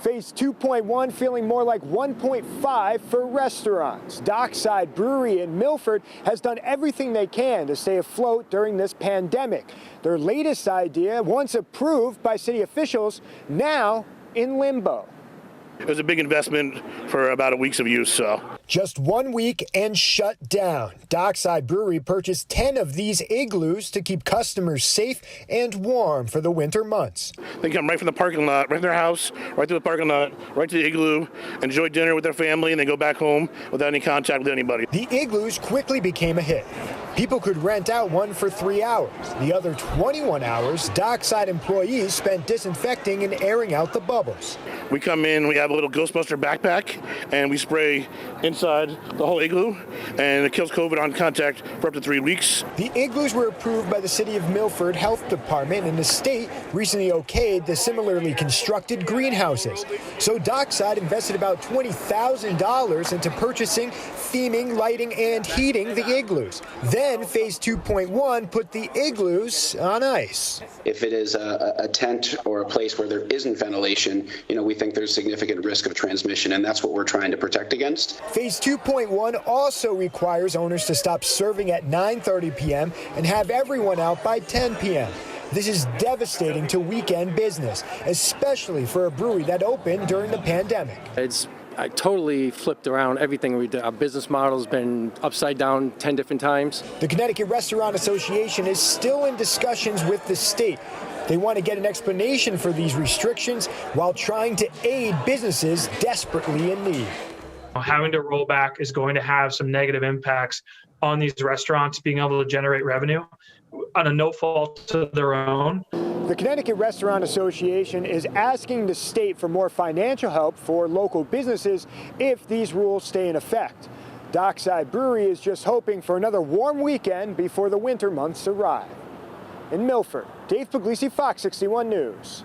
Phase 2.1 feeling more like 1.5 for restaurants. Dockside Brewery in Milford has done everything they can to stay afloat during this pandemic. Their latest idea, once approved by city officials, now in limbo. It was a big investment for about a week's of use. Just 1 week and shut down. Dockside Brewery purchased 10 of these igloos to keep customers safe and warm for the winter months. They come right from the parking lot, right to their house, right to the parking lot, right to the igloo, enjoy dinner with their family, and then go back home without any contact with anybody. The igloos quickly became a hit. People could rent out one for 3 hours. The other 21 hours, Dockside employees spent disinfecting and airing out the bubbles. We come in, we have a little Ghostbuster backpack, and we spray inside the whole igloo, and it kills COVID on contact for up to 3 weeks. The igloos were approved by the City of Milford Health Department, and the state recently okayed the similarly constructed greenhouses. So Dockside invested about $20,000 into purchasing, theming, lighting, and heating the igloos. Then Phase 2.1 put the igloos on ice. If it is a tent or a place where there isn't ventilation, we think there's significant risk of transmission, and that's what we're trying to protect against. Phase 2.1 also requires owners to stop serving at 9:30 p.m. and have everyone out by 10 p.m. This is devastating to weekend business, especially for a brewery that opened during the pandemic. I totally flipped around everything we did. Our business model's been upside down 10 different times. The Connecticut Restaurant Association is still in discussions with the state. They want to get an explanation for these restrictions while trying to aid businesses desperately in need. Having to roll back is going to have some negative impacts on these restaurants being able to generate revenue on a no fault of their own. The Connecticut Restaurant Association is asking the state for more financial help for local businesses if these rules stay in effect. Dockside Brewery is just hoping for another warm weekend before the winter months arrive. In Milford, Dave Puglisi, Fox 61 News.